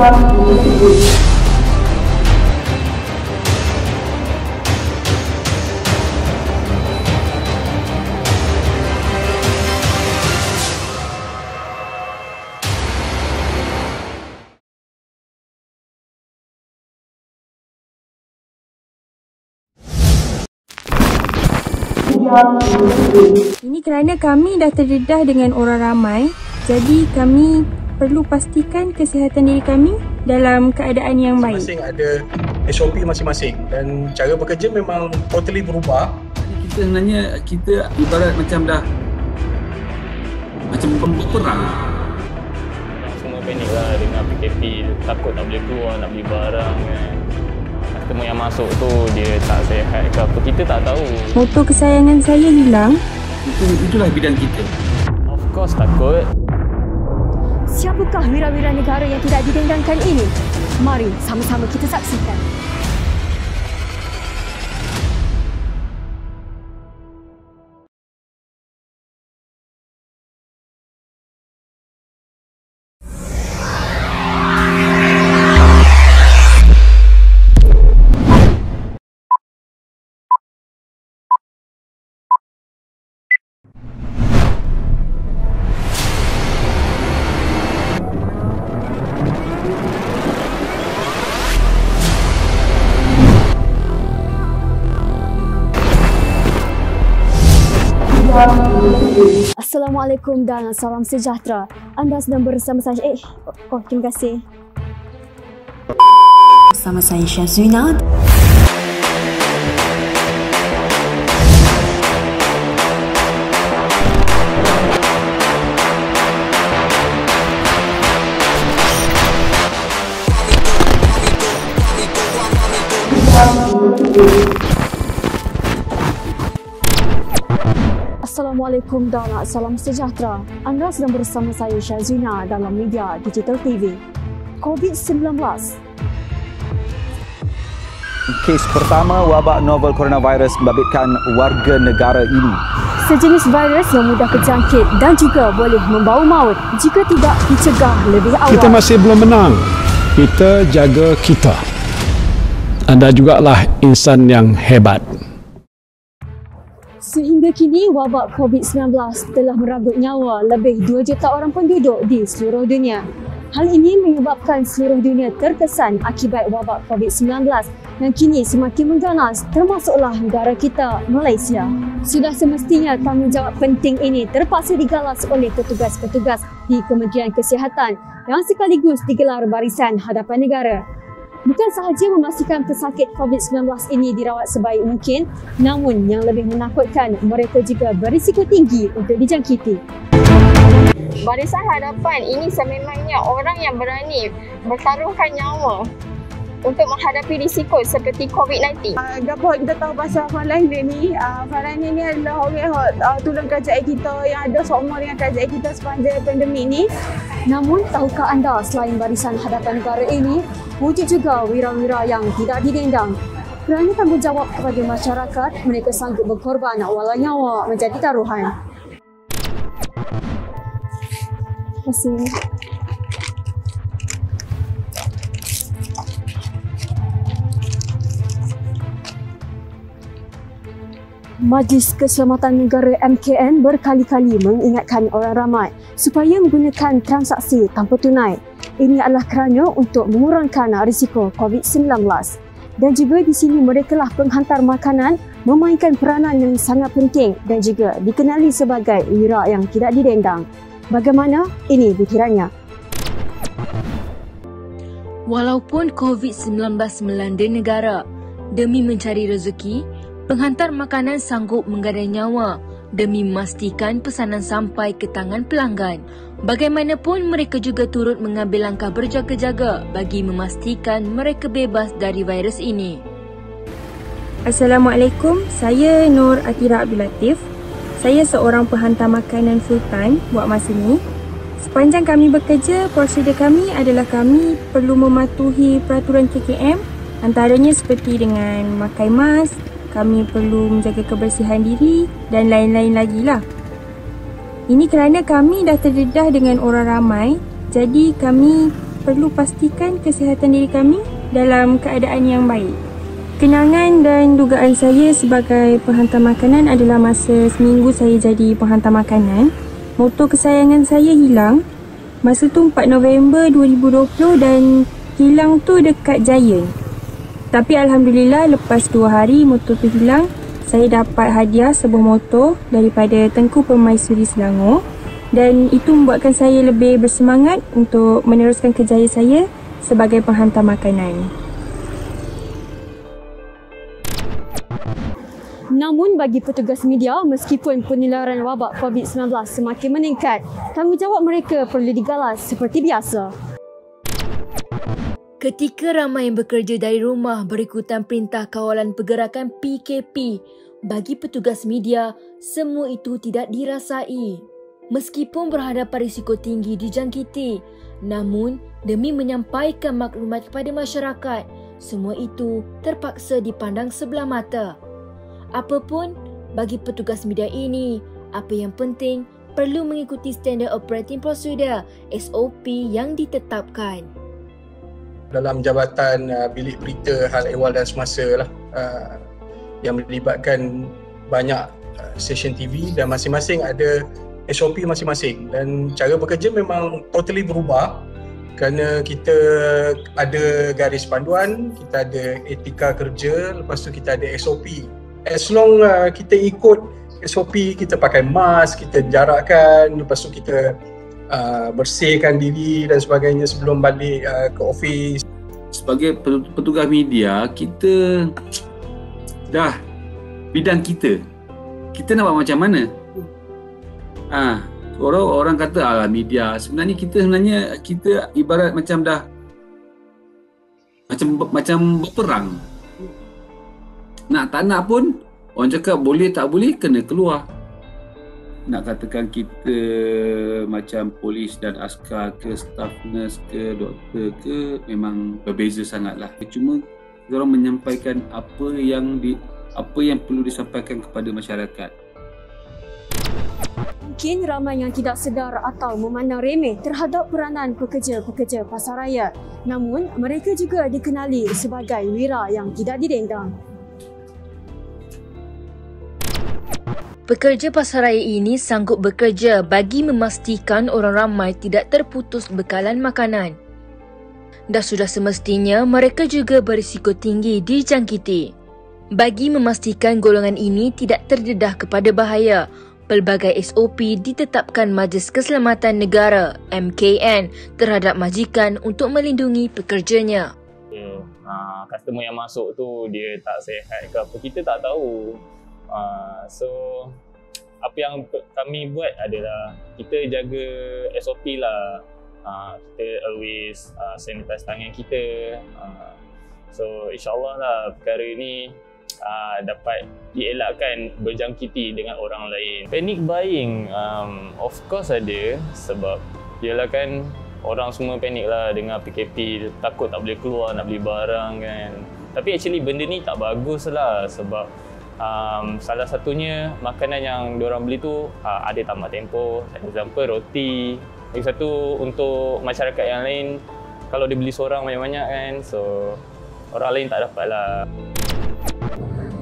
Ini kerana kami dah terdedah dengan orang ramai, jadi kami perlu pastikan kesihatan diri kami dalam keadaan yang baik. Masing-masing ada SOP masing-masing dan cara bekerja memang totally berubah. Kita sebenarnya ibarat macam dah macam berperang. Semua panik lah dengan PKP, takut tak boleh keluar, nak beli barang kan. Customer yang masuk tu dia tak sihat ke apa, kita tak tahu. Motor kesayangan saya hilang. Itulah bidang kita. Of course takut. Siapakah wira-wira negara yang tidak didendangkan ini? Mari sama-sama kita saksikan. Assalamualaikum dan salam sejahtera. Anda sedang bersama saya. Terima kasih. Bersama saya Syazwina. Assalamualaikum dan salam sejahtera. Anda sedang bersama saya Syazwina dalam media Digital TV. COVID-19. Kes pertama wabak novel coronavirus membabitkan warga negara ini. Sejenis virus yang mudah terjangkit dan juga boleh membawa maut jika tidak dicegah lebih awal. Kita masih belum menang. Kita jaga kita. Anda jugalah insan yang hebat. Sehingga kini, wabak COVID-19 telah merenggut nyawa lebih 2 juta orang penduduk di seluruh dunia. Hal ini menyebabkan seluruh dunia terkesan akibat wabak COVID-19 yang kini semakin mengganas, termasuklah negara kita, Malaysia. Sudah semestinya tanggungjawab penting ini terpaksa digalas oleh petugas-petugas di Kementerian Kesihatan yang sekaligus digelar barisan hadapan negara. Bukan sahaja memastikan pesakit COVID-19 ini dirawat sebaik mungkin, namun yang lebih menakutkan, mereka juga berisiko tinggi untuk dijangkiti. Barisan hadapan ini sememangnya orang yang berani bertaruhkan nyawa untuk menghadapi risiko seperti COVID-19. Gapo kita tahu pasal frontline ni, frontline ni adalah orang yang tolong kerajaan kita yang ada seumur dengan kerajaan kita sepanjang pandemik ni. Namun, tahukah anda selain barisan hadapan negara ini, wujud juga wira-wira yang tidak didendang. Kerana tanggungjawab kepada masyarakat, mereka sanggup berkorban walau nyawa menjadi taruhan. Terima kasih. Majlis Keselamatan Negara MKN berkali-kali mengingatkan orang ramai supaya menggunakan transaksi tanpa tunai. Ini adalah kerana untuk mengurangkan risiko COVID-19. Dan juga di sini merekalah penghantar makanan memainkan peranan yang sangat penting dan juga dikenali sebagai wira yang tidak didendang. Bagaimana? Ini butirannya. Walaupun COVID-19 melanda negara, demi mencari rezeki, penghantar makanan sanggup menggadai nyawa demi memastikan pesanan sampai ke tangan pelanggan. Bagaimanapun, mereka juga turut mengambil langkah berjaga-jaga bagi memastikan mereka bebas dari virus ini. Assalamualaikum, saya Nur Atira Abdul Latif. Saya seorang penghantar makanan full time buat masa ni. Sepanjang kami bekerja, prosedur kami adalah kami perlu mematuhi peraturan KKM, antaranya seperti dengan memakai mask, kami perlu menjaga kebersihan diri dan lain-lain lagi lah. Ini kerana kami dah terdedah dengan orang ramai, jadi kami perlu pastikan kesihatan diri kami dalam keadaan yang baik. Kenangan dan dugaan saya sebagai penghantar makanan adalah masa seminggu saya jadi penghantar makanan. Motor kesayangan saya hilang. Masa tu 4 November 2020 dan hilang tu dekat Giant. Tapi Alhamdulillah lepas 2 hari motor tu hilang, saya dapat hadiah sebuah motor daripada Tengku Permaisuri Selangor dan itu membuatkan saya lebih bersemangat untuk meneruskan kerjaya saya sebagai penghantar makanan. Namun bagi petugas media, meskipun penularan wabak COVID-19 semakin meningkat, tanggungjawab mereka perlu digalas seperti biasa. Ketika ramai yang bekerja dari rumah berikutan perintah kawalan pergerakan PKP, bagi petugas media, semua itu tidak dirasai. Meskipun berhadapan risiko tinggi dijangkiti, namun demi menyampaikan maklumat kepada masyarakat, semua itu terpaksa dipandang sebelah mata. Apapun, bagi petugas media ini, apa yang penting perlu mengikuti Standard Operating Procedure SOP yang ditetapkan. Dalam jabatan bilik berita hal ehwal dan semasa lah, yang melibatkan banyak stesen TV dan masing-masing ada SOP masing-masing dan cara bekerja memang totally berubah kerana kita ada garis panduan, kita ada etika kerja, lepas tu kita ada SOP. As long kita ikut SOP, kita pakai mask, kita jarakkan, lepas tu kita bersihkan diri dan sebagainya sebelum balik ke office. Sebagai petugas media, kita dah bidang kita nak buat macam mana? Orang kata alah media, sebenarnya kita ibarat macam dah macam berperang. Nak tak nak pun orang cakap boleh tak boleh kena keluar. Nak katakan kita macam polis dan askar ke, staff nurse ke, doktor ke, memang berbeza sangatlah. Cuma orang menyampaikan apa yang perlu disampaikan kepada masyarakat. Mungkin ramai yang tidak sedar atau memandang remeh terhadap peranan pekerja-pekerja pasaraya. Namun, mereka juga dikenali sebagai wira yang tidak didendang. Pekerja pasaraya ini sanggup bekerja bagi memastikan orang ramai tidak terputus bekalan makanan. Dah sudah semestinya mereka juga berisiko tinggi dijangkiti. Bagi memastikan golongan ini tidak terdedah kepada bahaya, pelbagai SOP ditetapkan Majlis Keselamatan Negara MKN terhadap majikan untuk melindungi pekerjanya. Customer yang masuk tu dia tak sihat ke apa, kita tak tahu. So apa yang kami buat adalah kita jaga SOP lah. Kita always sanitize tangan kita. So insyaAllah lah perkara ini dapat dielakkan berjangkiti dengan orang lain. Panic buying of course ada, sebab ialah kan orang semua panik lah dengan PKP, takut tak boleh keluar nak beli barang kan. Tapi actually benda ni tak bagus lah, sebab salah satunya makanan yang diorang beli tu ada tamat tempoh. Example roti. Lagi satu untuk masyarakat yang lain, kalau dia beli seorang banyak-banyak kan, so orang lain tak dapat lah.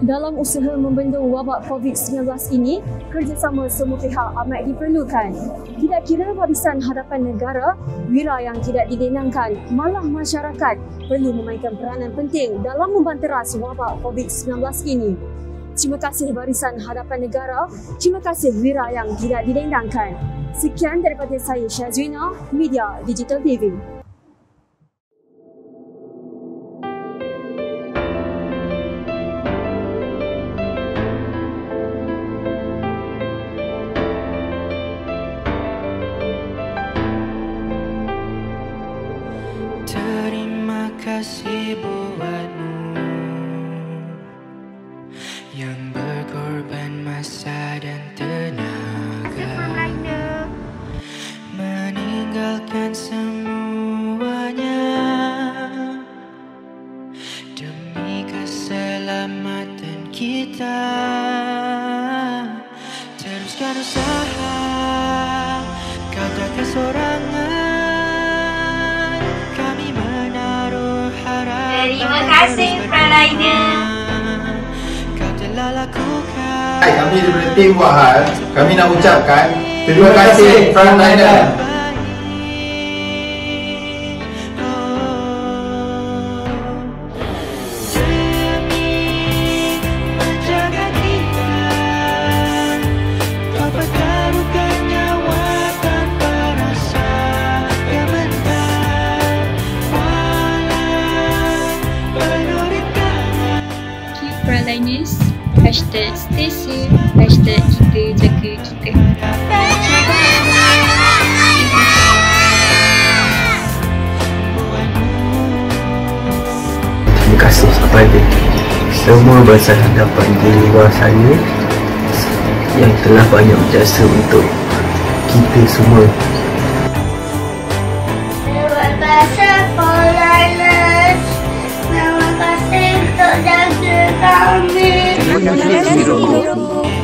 Dalam usaha membendung wabak COVID-19 ini, kerjasama semua pihak amat diperlukan. Tidak kira barisan hadapan negara, wira yang tidak didendangkan, malah masyarakat perlu memainkan peranan penting dalam membanteras wabak COVID-19 ini. Terima kasih barisan hadapan negara, terima kasih wira yang tidak didendangkan. Sekian daripada saya Syazwina, Media Digital TV. Terima kasih buatmu yang berkorban masa dan tenaga, meninggalkan semuanya demi keselamatan kita. Teruskan usaha, kau tak kesorangan. Terima kasih Frontliner. Kami daripada tim Buat Hal, kami nak ucapkan terima kasih Frontliner. Frontliners, hashtag stay safe, hashtag kita jaga kita. Terima kasih kepada semua barisan hadapan di luar sana yang telah banyak berjasa untuk kita semua. Terima kasih Frontliners. Terima kasih untuk jaga kami. Terima kasih.